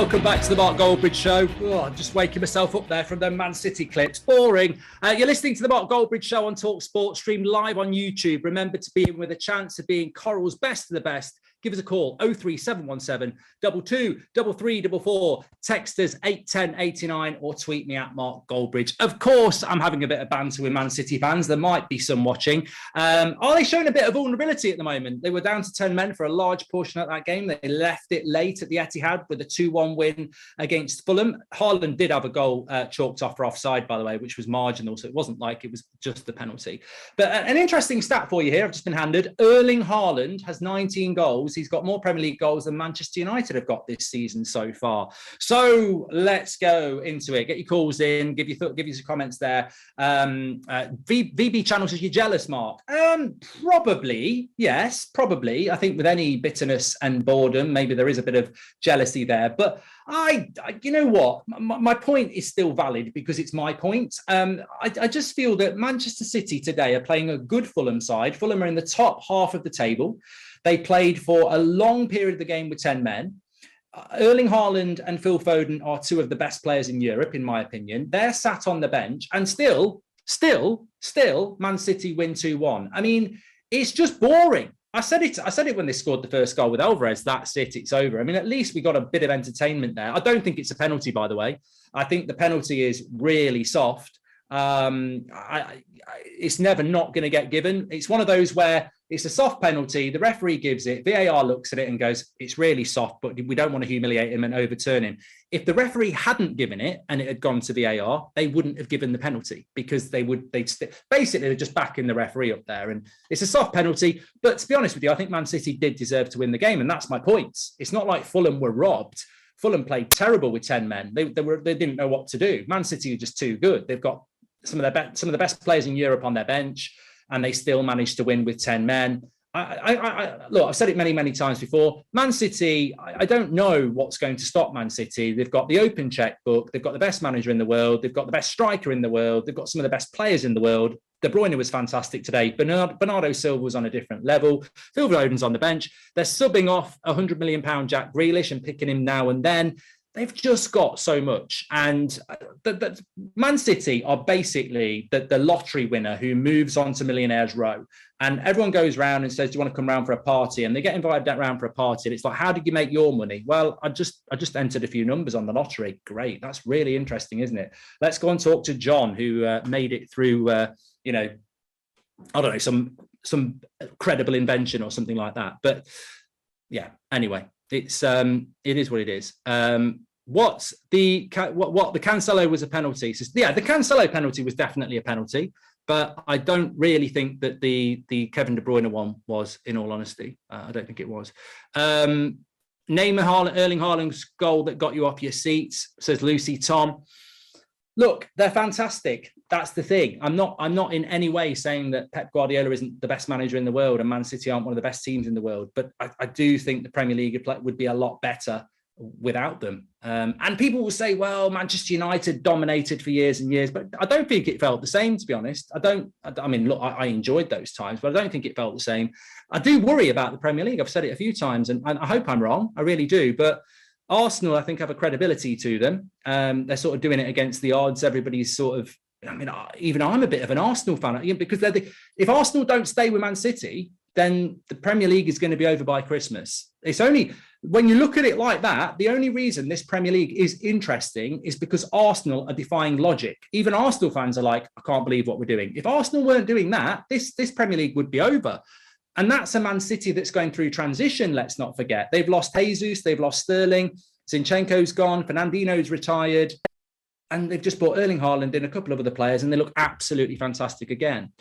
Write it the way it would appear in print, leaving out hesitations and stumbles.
Welcome back to the Mark Goldbridge Show. Oh, I'm just waking myself up there from the Man City clips. Boring. You're listening to the Mark Goldbridge Show on talkSPORT, streamed live on YouTube. Remember to be in with a chance of being Coral's best of the best. Give us a call, 03717 22 3344. Text us 81089 or tweet me at Mark Goldbridge. Of course, I'm having a bit of banter with Man City fans. There might be some watching. Are they showing a bit of vulnerability at the moment? They were down to 10 men for a large portion of that game. They left it late at the Etihad with a 2-1 win against Fulham. Haaland did have a goal chalked off for offside, by the way, which was marginal. So it wasn't like it was just the penalty. But an interesting stat for you here, I've just been handed. Erling Haaland has 19 goals. He's got more Premier League goals than Manchester United have got this season so far. So let's go into it. Get your calls in. Give you some comments there. VB channel says you're jealous, Mark. Probably, yes, probably. I think with any bitterness and boredom, maybe there is a bit of jealousy there. But I you know what? My point is still valid because it's my point. I just feel that Manchester City today are playing a good Fulham side. Fulham are in the top half of the table. They played for a long period of the game with 10 men. Erling Haaland and Phil Foden are two of the best players in Europe, in my opinion. They're sat on the bench and still, Man City win 2-1. I mean, it's just boring. I said it when they scored the first goal with Alvarez. That's it. It's over. I mean, at least we got a bit of entertainment there. I don't think it's a penalty, by the way. I think the penalty is really soft. It's never not going to get given. It's one of those where it's a soft penalty. The referee gives it. VAR looks at it and goes, it's really soft, but we don't want to humiliate him and overturn him. If the referee hadn't given it and it had gone to VAR, they wouldn't have given the penalty because they'd basically they're just backing the referee up there. And it's a soft penalty. But to be honest with you, I think Man City did deserve to win the game. And that's my point. It's not like Fulham were robbed. Fulham played terrible with 10 men. They didn't know what to do. Man City are just too good. They've got some of the best players in Europe on their bench, and they still managed to win with 10 men. Look, I've said it many, many times before. Man City, I don't know what's going to stop Man City. They've got the open checkbook. They've got the best manager in the world. They've got the best striker in the world. They've got some of the best players in the world. De Bruyne was fantastic today. Bernardo Silva was on a different level. Phil Foden's on the bench. They're subbing off £100 million Jack Grealish and picking him now and then. They've just got so much. And Man City are basically the lottery winner who moves on to Millionaires Row. And everyone goes round and says, do you want to come round for a party? And they get invited round for a party. And it's like, how did you make your money? Well, I just entered a few numbers on the lottery. Great. That's really interesting, isn't it? Let's go and talk to John, who made it through, I don't know, some credible invention or something like that. But yeah, anyway. It is what it is. What the Cancelo was a penalty. So, yeah, the Cancelo penalty was definitely a penalty, but I don't really think that the Kevin De Bruyne one was. In all honesty, I don't think it was. Name Erling Haaland's goal that got you off your seats, says Lucy Tom. Look, they're fantastic. That's the thing. I'm not in any way saying that Pep Guardiola isn't the best manager in the world and Man City aren't one of the best teams in the world. But I do think the Premier League would be a lot better without them. And people will say, well, Manchester United dominated for years and years, but I don't think it felt the same, to be honest. I mean, look, I enjoyed those times, but I don't think it felt the same. I do worry about the Premier League. I've said it a few times and I hope I'm wrong. I really do. But Arsenal, I think, have a credibility to them. They're sort of doing it against the odds. Everybody's sort of, I mean, even I'm a bit of an Arsenal fan, because if Arsenal don't stay with Man City, then the Premier League is going to be over by Christmas. It's only, when you look at it like that, the only reason this Premier League is interesting is because Arsenal are defying logic. Even Arsenal fans are like, I can't believe what we're doing. If Arsenal weren't doing that, this Premier League would be over. And that's a Man City that's going through transition, let's not forget. They've lost Jesus, they've lost Sterling, Zinchenko's gone, Fernandinho's retired, and they've just brought Erling Haaland in, a couple of other players, and they look absolutely fantastic again.